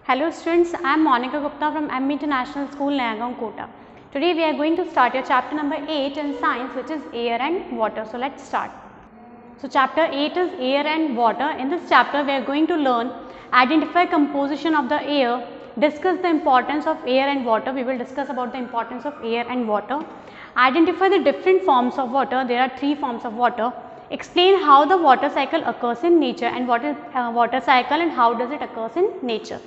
Hello students, I am Monica Gupta from M International School, Nayagaon, Kota. Today we are going to start your chapter number 8 in science, which is air and water. So let's start. So chapter 8 is air and water. In this chapter we are going to learn identify composition of the air, discuss the importance of air and water. We will discuss about the importance of air and water. Identify the different forms of water. There are 3 forms of water. Explain how the water cycle occurs in nature and what is water cycle and how does it occurs in nature.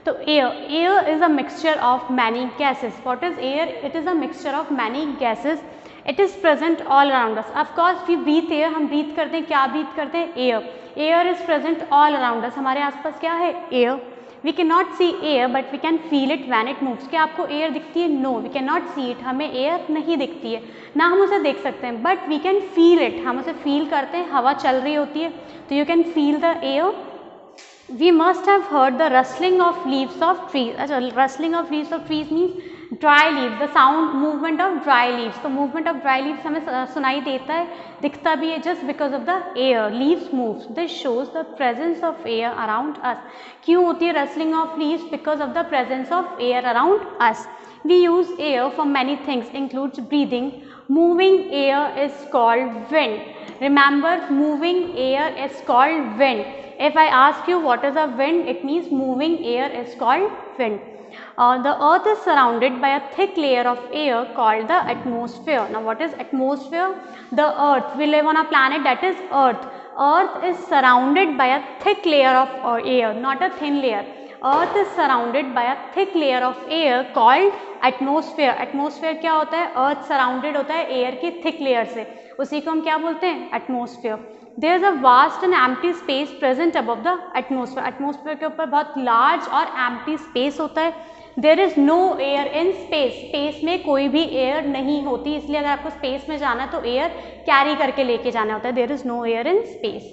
So air is a mixture of many gases. What is air? It is a mixture of many gases. It is present all around us. Of course we breathe air. हम breathe करते हैं, क्या breathe करते हैं? Air. Air is present all around us. हमारे आसपास क्या है? Air. We cannot see air but we can feel it when it moves. क्या आपको air दिखती है? No, we cannot see it. हमें air नहीं दिखती है, ना हम उसे देख सकते हैं, but we can feel it. हम उसे feel करते हैं, हवा चल रही होती है, तो you can feel the air. We must have heard the rustling of leaves of trees. अच्छा, rustling of leaves of trees means dry leaves, the sound movement of dry leaves. तो movement of dry leaves हमें सुनाई देता है, दिखता भी है, just because of the air. Leaves moves. This shows the presence of air around us. क्यों होती है rustling of leaves? Because of the presence of air around us. We use air for many things, includes breathing. Moving air is called wind. Remember, moving air is called wind. If I ask you what is a wind, it means moving air is called wind. The earth is surrounded by a thick layer of air called the atmosphere. Now what is atmosphere? The earth. We live on a planet that is earth. Earth is surrounded by a thick layer of air, not a thin layer. Earth is surrounded by a thick layer of air called atmosphere. Atmosphere क्या होता है? Earth surrounded होता है air की thick layer से, उसी को हम क्या बोलते हैं? Atmosphere. There is a vast and empty space present above the atmosphere. Atmosphere के ऊपर बहुत large और empty space होता है. There is no air in space. Space में कोई भी air नहीं होती, इसलिए अगर आपको space में जाना है तो air carry करके लेके जाना होता है. There is no air in space.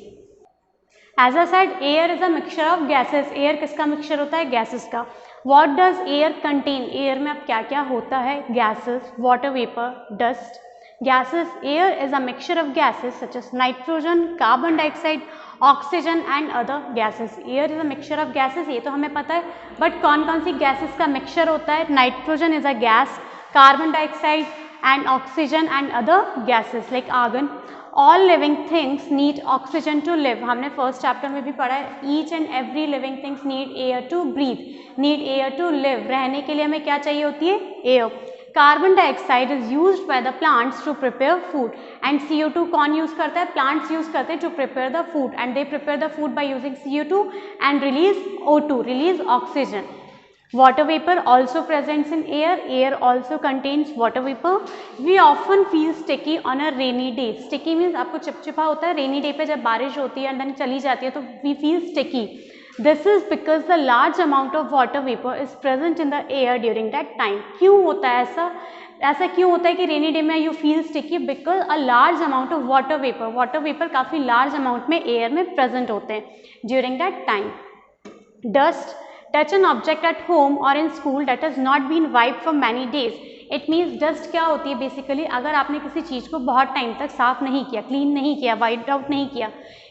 As I said, air is a mixture of gases. Air किसका mixture होता है? Gases का. What does air contain? Air में अब क्या क्या होता है? Gases, water vapor, dust. Gases. Air is a mixture of gases such as nitrogen, carbon dioxide, oxygen and other gases. Air is a mixture of gases. ये तो हमें पता है, but कौन कौन सी gases का mixture होता है? Nitrogen is a gas, carbon dioxide and oxygen and other gases like argon. All living things need oxygen to live. हमने first chapter में भी पढ़ा है. Each and every living things need air to breathe, need air to live. रहने के लिए हमें क्या चाहिए होती है? Air. Carbon dioxide is used by the plants to prepare food. And CO2 कौन use करता है? Plants use करते हैं to prepare the food. And they prepare the food by using CO2 and release O2, release oxygen. Water vapor also presents in air. Air also contains water vapor. We often feel sticky on a rainy day. Sticky means आपको चिपचिपा होता है. Rainy day पे जब बारिश होती है and then चली जाती है तो we feel sticky. This is because the large amount of water vapor is present in the air during that time. क्यों होता है ऐसा? ऐसा क्यों होता है कि रेनी डे में you feel sticky? Because a large amount of water vapor काफ़ी large amount में air में present होते हैं during that time. Dust. Touch an object at home or in school that has not been wiped for many days. It means dust क्या होती है basically? अगर आपने किसी चीज़ को बहुत टाइम तक साफ नहीं किया, क्लीन नहीं किया, वाइट आउट नहीं किया,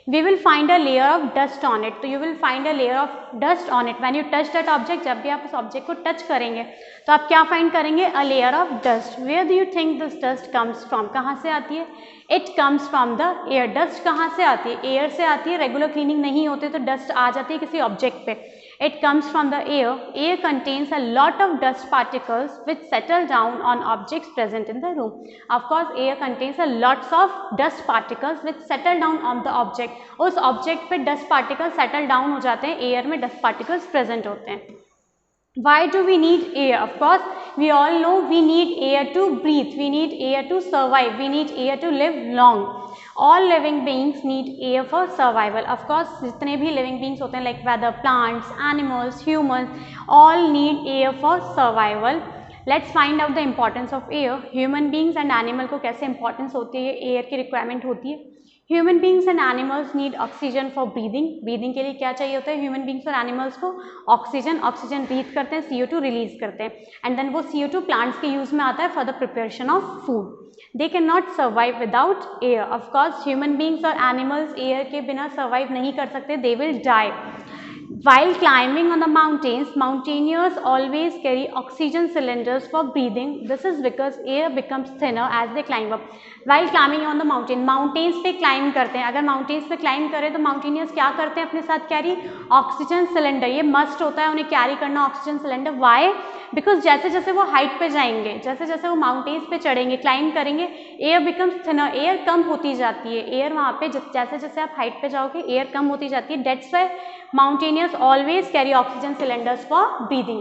we will find a layer of dust on it. तो you will find a layer of dust on it. When you touch that object, जब भी आप उस object को touch करेंगे तो आप क्या find करेंगे? A layer of dust. Where do you think this dust comes from? कहाँ से आती है? It comes from the air. Dust कहाँ से आती है? Air से आती है. Regular cleaning नहीं होते तो dust आ जाती है किसी object पे. It comes from the air. Air contains a lot of dust particles which settle down on objects present in the room. Of course, air contains a lots of dust particles which settle down on the object. उस object पे dust particles settle down हो जाते हैं. Air में dust particles present होते हैं. Why do we need air? Of course, we all know we need air to breathe. We need air to survive. We need air to live long. All living beings need air for survival. Of course, जितने भी living beings होते हैं like whether plants, animals, humans, all need air for survival. Let's find out the importance of air. Human beings and animal को कैसे importance होती है? Air की requirement होती है. Human beings and animals need oxygen for breathing. Breathing के लिए क्या चाहिए होता है? Human beings और animals को oxygen. Oxygen breathe करते हैं, CO2 release करते हैं, and then वो CO2 plants के use में आता है for the preparation of food. They cannot survive without air. Of course, human beings और animals air के बिना survive नहीं कर सकते. They will die. While climbing on the mountains, mountaineers always carry oxygen cylinders for breathing. This is because air becomes thinner as they climb up. While climbing on the mountain, mountains पे climb करते हैं. अगर mountains पे climb करें तो mountaineers क्या करते हैं अपने साथ कैरी? Oxygen cylinder. ये मस्ट होता है उन्हें कैरी करना ऑक्सीजन सिलेंडर. वाई? बिकॉज जैसे जैसे वो हाइट पे जाएंगे, जैसे जैसे वो माउंटेन्स पे चढ़ेंगे, क्लाइंब करेंगे, एयर बिकम्स थिनर, एयर कम होती जाती है. एयर वहाँ पे जैसे जैसे आप हाइट पे जाओगे एयर कम होती जाती है. That's why mountaineers always carry oxygen cylinders for breathing.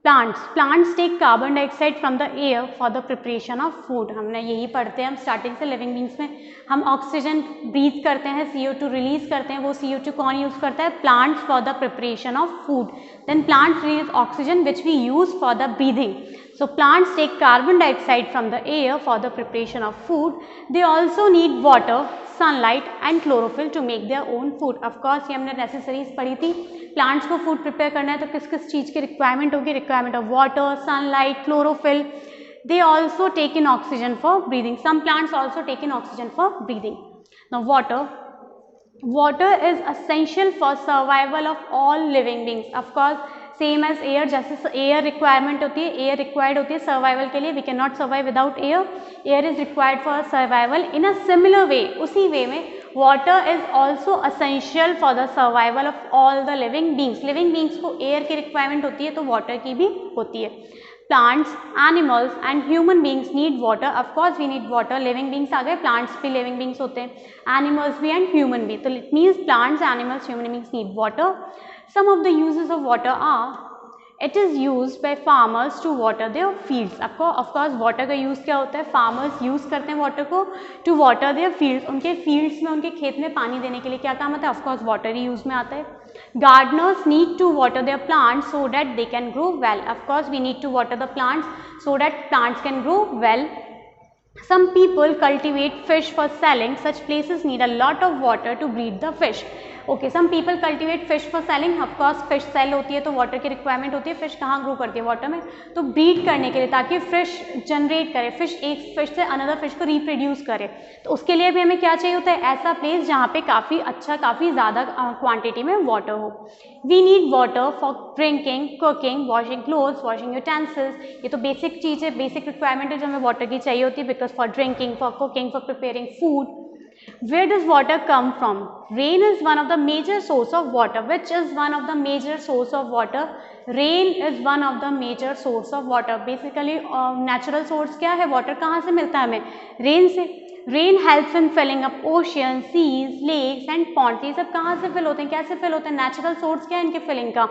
Plants take carbon dioxide from the air for the preparation of food. हमने यही पढ़ते हैं हम स्टार्टिंग से लिविंग बींग्स में. हम ऑक्सीजन ब्रीथ करते हैं, CO2 रिलीज करते हैं. वो CO2 कौन यूज करता है? Plants for the preparation of food. Then plants release oxygen which we use for the breathing. So plants take carbon dioxide from the air for the preparation of food. They also need water, sunlight and chlorophyll to make their own food. Of course ये हमने necessaries पढ़ी थी. Plants को food prepare करना है तो किस किस चीज़ की रिक्वायरमेंट होगी? Requirement of water, sunlight, chlorophyll. They also take in oxygen for breathing. Some plants also take in oxygen for breathing. Now water is essential for survival of all living beings. Of course same as air. जैसे air requirement होती है, air required होती है survival के लिए. We can not survive without air. Air is required for survival. In a similar way, उसी way में water is also essential for the survival of all the living beings. Living beings को air की requirement होती है तो water की भी होती है. Plants, animals and human beings need water. Of course we need water. Living beings आ गए, plants भी living beings होते हैं, animals भी and human भी. तो it means plants, animals, human beings need water. Some of the uses of water are, it is used by farmers to water their fields. Of course water का use क्या होता है? Farmers use करते हैं water को to water their fields. उनके fields में, उनके खेत में पानी देने के लिए क्या काम आता है? Of course water he use में आता है. Gardeners need to water their plants so that they can grow well. Of course we need to water the plants so that plants can grow well. Some people cultivate fish for selling. Such places need a lot of water to breed the fish. Okay, some people cultivate fish for selling. Of course fish sell होती है तो water की requirement होती है. Fish कहाँ grow करती है? Water में. तो breed करने के लिए, ताकि fish generate करे, fish एक fish से another fish को reproduce करे, तो उसके लिए भी हमें क्या चाहिए होता है? ऐसा place जहाँ पे काफ़ी अच्छा, काफ़ी ज़्यादा quantity में water हो. We need water for drinking, cooking, washing clothes, washing utensils. ये तो basic चीज़ है, basic requirement है जो हमें water की चाहिए होती है. Because for drinking, for cooking, for preparing food. Where does water come from? Rain is one of the major source of water. Which is one of the major source of water? Rain is one of the major source of water. Basically natural source क्या है? Water कहाँ से मिलता है हमें? Rain से. Rain helps in filling up oceans, seas, lakes and ponds. ये सब कहाँ से fill होते हैं? कैसे fill होते हैं? Natural source क्या है इनके filling का?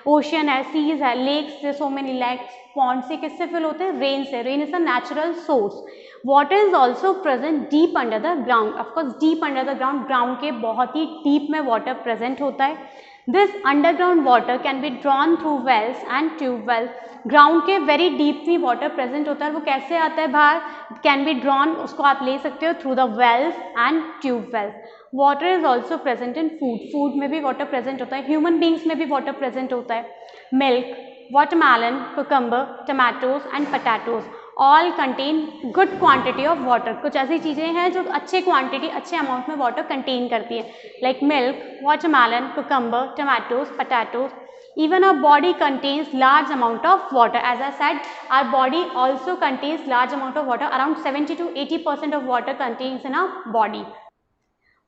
Ocean है, seas है, lakes है, so many lakes, ponds से किससे fill होते हैं? Rain से. Rain is a natural source. Water is also present deep under the ground. Of course deep under the ground, ground के बहुत ही deep में water present होता है. This underground water can be drawn through wells and tube wells. Ground के very deep में water present होता है. वो कैसे आता है बाहर? Can be drawn, उसको आप ले सकते हो through the wells and tube wells. Water is also present in food. Food में भी water present होता है. Human beings में भी water present होता है. Milk, watermelon, cucumber, tomatoes and potatoes all contain good quantity of water. कुछ ऐसी चीज़ें हैं जो अच्छे quantity, अच्छे amount में water contain करती है, like milk, watermelon, cucumber, tomatoes, potatoes. Even our body contains large amount of water. As I said, our body also contains large amount of water. Around 70 to 80% of water contains in our body.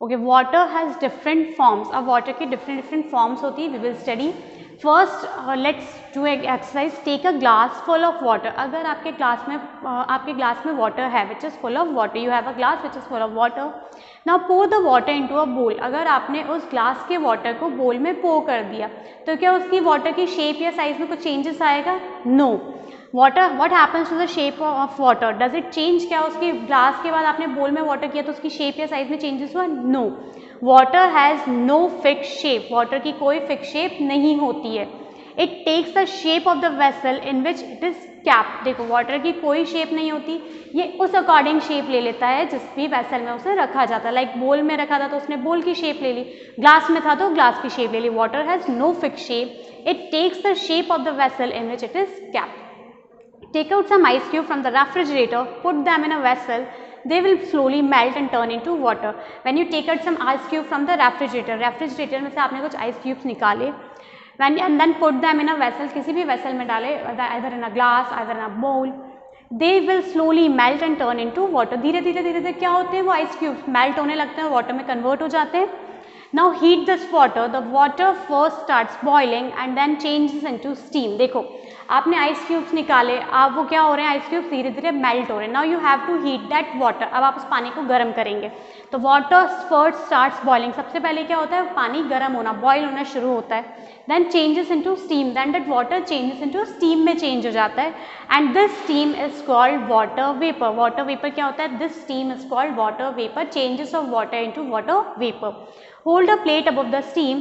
Okay, water has different forms. अब water की different forms होती है. We will study. First, let's do an exercise. Take a glass full of water. अगर आपके glass में water है, which is full of water. You have a glass which is full of water. Now pour the water into a bowl. अगर आपने उस glass के water को bowl में pour कर दिया, तो क्या उसकी water की shape या size में कुछ changes आएगा? No. Water, what happens to the shape of water? Does it change? क्या उसकी ग्लास के बाद आपने bowl में water किया तो उसकी shape या size में changes हुआ? No. Water has no fixed shape. Water की कोई fixed shape नहीं होती है. It takes the shape of the vessel in which it is kept. देखो water की कोई shape नहीं होती, ये उस according shape ले लेता है जिस भी vessel में उसे रखा जाता है. Like bowl में रखा था तो उसने bowl की shape ले ली, glass में था तो glass की shape ले ली. Water has no fixed shape. It takes the shape of the vessel in which it is kept. Take out some ice cube from the refrigerator, put them in a vessel, they will slowly melt and turn into water. When you take out some ice cube from the refrigerator में से आपने कुछ ice cubes निकाले, and then put them in a vessel, किसी भी vessel में डाले, either in a glass, either in a bowl, they will slowly melt and turn into water. धीरे धीरे क्या होते हैं, वो ice cubes melt होने लगते हैं, water में convert हो जाते हैं. Now heat this water. The water first starts boiling and then changes into steam. देखो आपने आइस क्यूब्स निकाले, आप वो क्या हो रहे हैं, आइस क्यूब्स धीरे धीरे मेल्ट हो रहे हैं. Now you have to heat that water. अब आप उस पानी को गर्म करेंगे. तो वाटर फर्स्ट स्टार्ट्स बॉइलिंग. सबसे पहले क्या होता है, पानी गर्म होना, बॉयल होना शुरू होता है. Then changes into steam. Then that water changes into steam में चेंज हो जाता है. And this steam is called water vapour. Water vapour क्या होता है, this steam is called water vapour. Changes of water into water vapour. Hold a plate above the steam.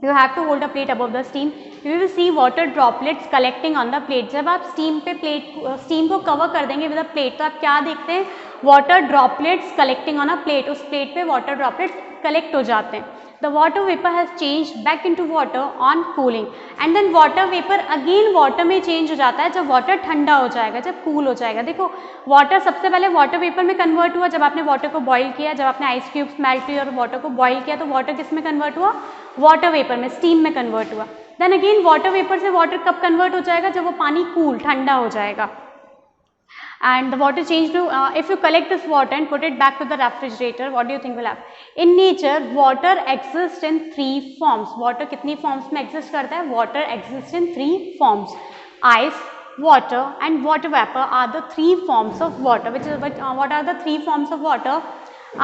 You have to hold a plate above the steam. You will see water droplets collecting on the plate. जब आप steam को cover कर देंगे with a plate, तो आप क्या देखते हैं, water droplets collecting on a plate. उस प्लेट पे वाटर ड्रॉपलेट्स कलेक्ट हो जाते हैं. The water vapor has changed back into water on cooling, and then water vapor again water में change हो जाता है जब water ठंडा हो जाएगा, जब cool हो जाएगा. देखो water सबसे पहले water vapor में convert हुआ जब आपने water को boil किया, जब आपने ice cubes melt किए और water को boil किया, तो water किस में convert हुआ, water vapor में, steam में convert हुआ. Then again water vapor से water कब convert हो जाएगा, जब वो पानी cool ठंडा हो जाएगा. And the water change to if you collect this water and put it back to the refrigerator, what do you think will happen? In nature water exists in 3 forms. Water कितनी forms में exist करता है, water exists in 3 forms. Ice, water and water vapor are the 3 forms of water. What are the 3 forms of water?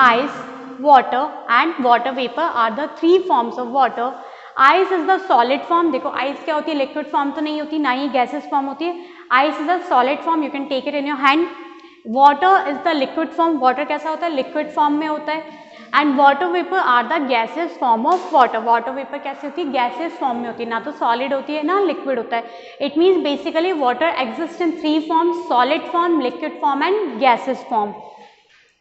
Ice, water and water vapor are the 3 forms of water. Ice is the solid form. देखो ice क्या होती है, liquid form तो नहीं होती, ना ही gases form होती है. Ice is the solid form, you can take it in your hand. Water is the liquid form. Water कैसा होता है, लिक्विड फॉर्म में होता है. And water vapour are the gases form of water. Water vapour कैसी होती है, gases form में होती है, ना तो सॉलिड होती है ना लिक्विड होता है. It means basically water exist in 3 forms, solid form, liquid form and gases form.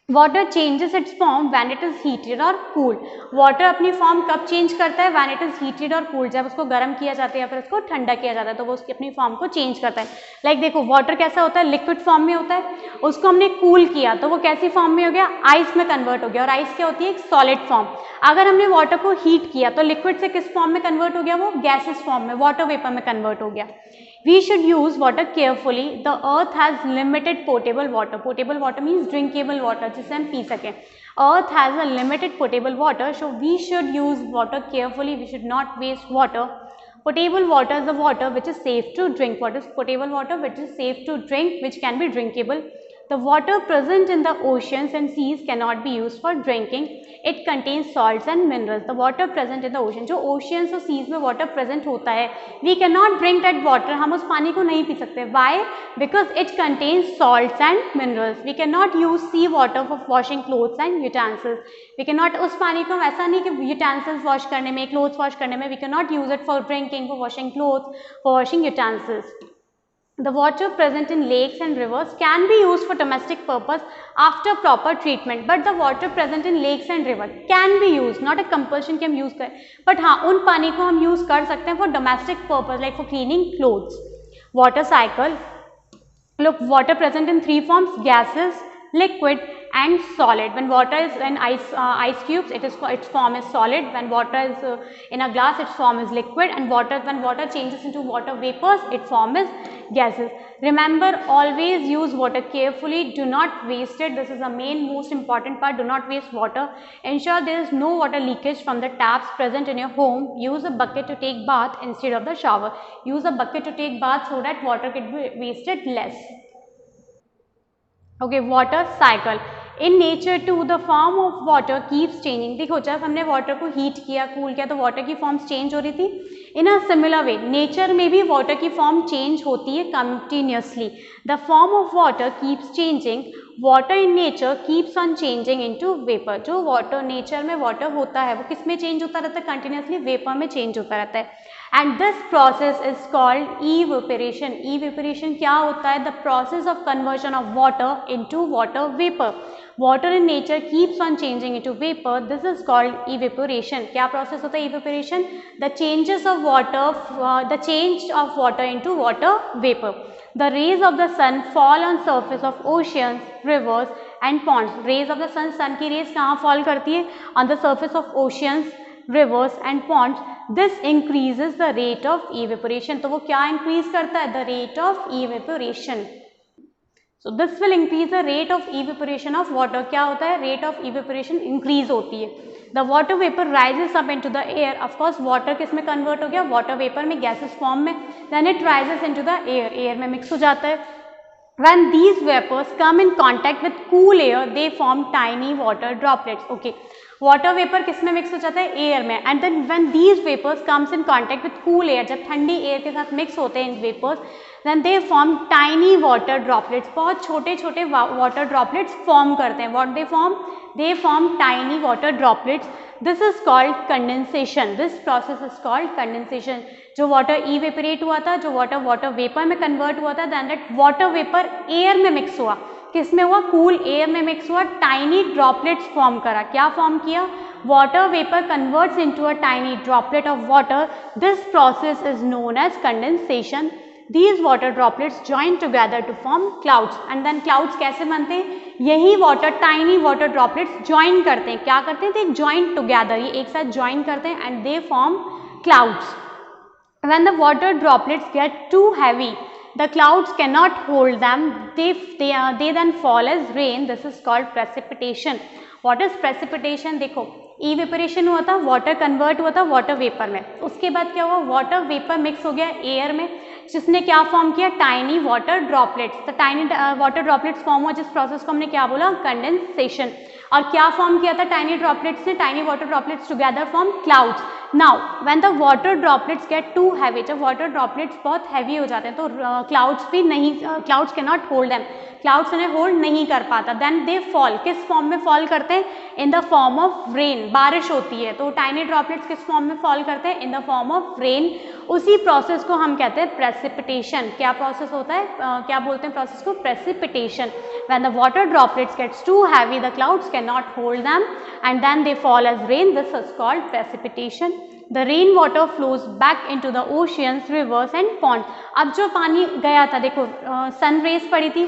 Water changes its form when it is heated or cooled. Water अपनी फॉर्म कब चेंज करता है, when it is heated or cooled. जब उसको गर्म किया जाता है या फिर उसको ठंडा किया जाता है तो वो उसकी अपनी फॉर्म को चेंज करता है. लाइक देखो वाटर कैसा होता है, लिक्विड फॉर्म में होता है, उसको हमने कूल किया तो वो कैसी फॉर्म में हो गया, आइस में कन्वर्ट हो गया. और आइस क्या होती है, एक सॉलिड फॉर्म. अगर हमने वाटर को हीट किया तो लिक्विड से किस फॉर्म में कन्वर्ट हो गया, वो गैसेस फॉर्म में, वाटर वेपर में कन्वर्ट हो गया. We should use water carefully. The earth has limited potable water. Potable water means drinkable water, जिसे हम पी सकें. Earth has a limited potable water, so we should use water carefully. We should not waste water. Potable water is the water which is safe to drink. What is potable water? Which is safe to drink, which can be drinkable. The water present in the oceans and seas cannot be used for drinking. It contains salts and minerals. The water present in the ocean, जो oceans और seas में water present होता है, we cannot drink that water. हम उस पानी को नहीं पी सकते. Why? Because it contains salts and minerals. We cannot use sea water for washing clothes and utensils. We cannot, उस पानी को ऐसा नहीं कि utensils wash करने में, clothes wash करने में, we cannot use it for drinking, for washing clothes, for washing utensils. The water present in lakes and rivers can be used for domestic purpose after proper treatment. But the water present in lakes and rivers can be used, not a compulsion कि हम use करें. But हाँ, उन पानी को हम use कर सकते हैं for domestic purpose, like for cleaning clothes. Water cycle. Look, water present in 3 forms: gases, liquid and solid. When water is in ice cubes, its form is solid. When water is in a glass, its form is liquid. And when water changes into water vapors, its form is gases. Remember, always use water carefully. Do not waste it. This is the most important part. Do not waste water. Ensure there is no water leakage from the taps present in your home. Use a bucket to take bath instead of the shower. Use a bucket to take bath so that water can be wasted less. Okay, water cycle. In nature too, the form of water keeps changing. देखो जब हमने water को heat किया, cool किया तो water की forms change हो रही थी. In a similar way, nature में भी water की form change होती है continuously. The form of water keeps changing. Water in nature keeps on changing into vapor. जो water nature में water होता है वो किस में change होता रहता है, continuously vapor में change होता रहता है. And this process is called evaporation. Evaporation क्या होता है? The process of conversion of water into water vapor. Water in nature keeps on changing into vapor. This is called evaporation. क्या process होता है evaporation? The change of water into water vapor. The rays of the sun fall on surface of oceans, rivers and ponds. Rays of the sun की rays कहाँ fall करती है? On the surface of oceans, rivers and ponds. This increases the rate of evaporation. तो वो क्या increase करता है? The rate of evaporation. So this will increase the rate of evaporation of water. क्या होता है? Rate of evaporation increase होती है. The water vapor rises up into the air. Of course water किस में convert हो गया? Water vapor में, gaseous form में. Then it rises into the air. Air में mix हो जाता है. When these vapors come in contact with cool air, they form tiny water droplets. Okay. Water vapour किस में मिक्स हो जाता है? एयर में. And then when these vapours comes in contact with cool air, जब ठंडी एयर के साथ मिक्स होते हैं इन vapours, then they form tiny water droplets. बहुत छोटे छोटे वाटर ड्रॉपलेट्स फॉर्म करते हैं. What they form? They form tiny water droplets. This is called condensation. This process is called condensation. जो वाटर इवेपोरेट हुआ था, जो वाटर वेपर में कन्वर्ट हुआ था, then that water vapour air में मिक्स हुआ. किस में हुआ? कूल एयर में मिक्स हुआ. टाइनी ड्रॉपलेट्स फॉर्म करा. क्या फॉर्म किया? Water vapour converts into a tiny droplet of water. This process is known as condensation. These water droplets join together to form clouds. And then clouds कैसे बनते हैं? यही tiny water droplets join करते हैं. क्या करते हैं? They join together. ये एक साथ join करते हैं and they form clouds. When the water droplets get too heavy, the clouds cannot hold them. They then fall as rain. This is called precipitation. What is precipitation? देखो, evaporation हुआ था, water convert हुआ था water vapour में. उसके बाद क्या हुआ? वाटर वेपर मिक्स हो गया एयर में, जिसने क्या फॉर्म किया? Tiny water droplets. तो टाइनी वाटर ड्रॉपलेट्स फॉर्म हुआ, जिस प्रोसेस को हमने क्या बोला? कंडेंसेशन. और क्या फॉर्म किया था टाइनी ड्रॉपलेट्स ने? Tiny water droplets together form clouds. Now when the water droplets get too heavy, जब वाटर ड्रॉपलेट्स बहुत हैवी हो जाते हैं तो क्लाउड्स भी नहीं, clouds can not hold them, clouds उन्हें होल्ड नहीं कर पाता. Then they fall. किस फॉर्म में फॉल करते हैं? In the form of rain. बारिश होती है तो टाइनी ड्रॉपलेट्स किस फॉर्म में फॉल करते हैं? In the form of rain. उसी प्रोसेस को हम कहते हैं प्रेसिपिटेशन. क्या प्रोसेस होता है? क्या बोलते हैं प्रोसेस को? Precipitation. When the water droplets gets too heavy, the clouds can not hold them and then they fall as rain. This is called precipitation. The rain water flows back into the oceans, rivers and ponds. अब जो पानी गया था, देखो sun rays पड़ी थी,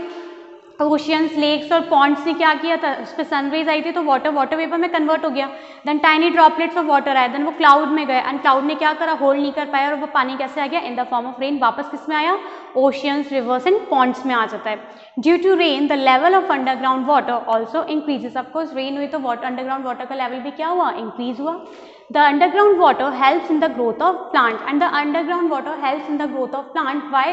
oceans, lakes और Pond's ने क्या किया था? उस पर सनरेज आई थी तो वाटर वेपर में कन्वर्ट हो गया. Then tiny droplets of water आए, देन वो क्लाउड में गए एंड क्लाउड ने क्या करा? होल्ड नहीं कर पाया और वो पानी कैसे आ गया? इन द फॉर्म ऑफ रेन. वापस किस में आया? ओशियंस, रिवर्स एंड पॉन्ड्स में आ जाता है. Due to rain the level of underground water also increases. Of course rain हुई तो अंडरग्राउंड वाटर का लेवल भी क्या हुआ? इंक्रीज हुआ. The underground water helps in the growth of plant and the underground water helps in the growth of plant. Why?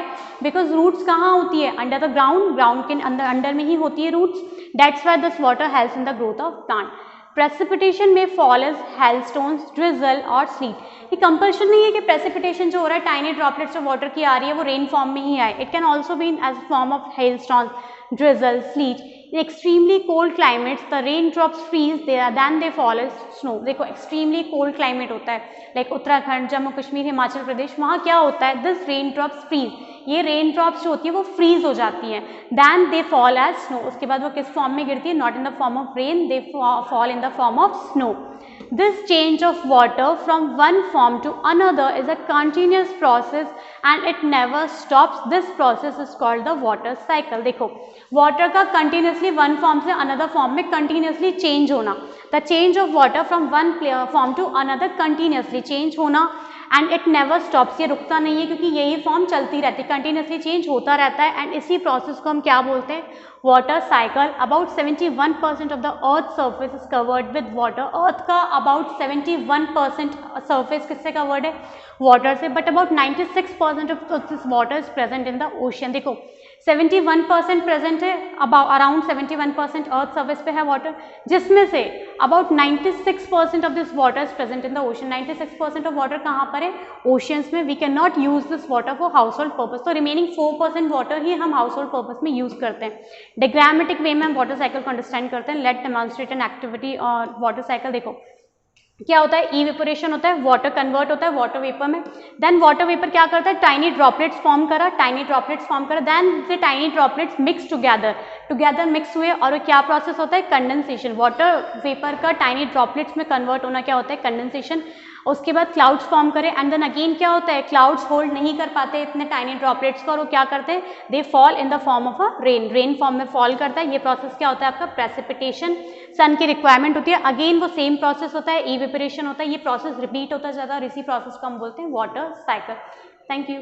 Because roots कहाँ होती है? Under the ground. Ground के अंदर में ही होती है roots. That's why this water helps in the growth of plant. Precipitation may fall as hailstones, drizzle और sleet. ये कंपल्शन नहीं है कि precipitation जो हो रहा है टाइनी ड्रॉपलेट्स जो वाटर की आ रही है वो रेन फॉर्म में ही आए. It can also be in as form of hailstones, drizzle, sleet. In extremely cold climates, the raindrops freeze then they fall as snow. देखो extremely cold climate होता है, like उत्तराखंड, जम्मू कश्मीर, हिमाचल प्रदेश, वहाँ क्या होता है? This raindrops freeze. ये raindrops जो होती है वो freeze हो जाती हैं. Then they fall as snow. उसके बाद वो किस फॉर्म में गिरती है? Not in the form of rain, they fall in the form of snow. This change of water from one form to another is a continuous process and it never stops. This process is called the water cycle. देखो water का continuously one form से another form में continuously change होना. The change of water from one form to another continuously change होना and it never stops. ये रुकता नहीं है क्योंकि यही फॉर्म चलती रहती है, continuously change होता रहता है and इसी प्रोसेस को हम क्या बोलते हैं? Water cycle. About 71% of the earth surface is covered with water. Earth का अबाउट 71% सर्फेस किससे कवर्ड है? वाटर से. But about 96% of this water is present in the ocean. देखो 71% प्रेजेंट है, अराउंड 71% अर्थ सर्फेस पे है वाटर, जिसमें से about 96% of this water is present in the ocean. 96% of water कहाँ पर है? ओशियंस में. We can not use this water for household purpose. तो रिमेनिंग 4% वाटर ही हम हाउस होल्ड पर्पज में यूज करते हैं. डायग्रामेटिक वे में हम वाटर साइकिल को अंडरस्टैंड करते हैं. लेट डेमोन्स्ट्रेट एन एक्टिविटी और वाटर साइकिल. देखो क्या होता है? इवेपोरेशन होता है, वाटर कन्वर्ट होता है वाटर वेपर में. देन वाटर वेपर क्या करता है? टाइनी ड्रॉपलेट्स फॉर्म करा, then the tiny droplets mix together mix हुए और क्या प्रोसेस होता है? कंडेंसेशन. वाटर वेपर का टाइनी ड्रॉपलेट्स में कन्वर्ट होना क्या होता है? कंडेंसेशन. उसके बाद क्लाउड्स फॉर्म करें एंड देन अगेन क्या होता है, क्लाउड्स होल्ड नहीं कर पाते इतने टाइनी ड्रॉपलेट्स को और वो क्या करते हैं, they fall in the form of a rain form में फॉल करता है। ये प्रोसेस क्या होता है आपका, प्रेसिपिटेशन, सन की रिक्वायरमेंट होती है, अगेन वो सेम प्रोसेस होता है, इवेपोरेशन होता है, ये प्रोसेस रिपीट होता जाता है और इसी प्रोसेस को हम बोलते हैं वाटर साइकिल। Thank you.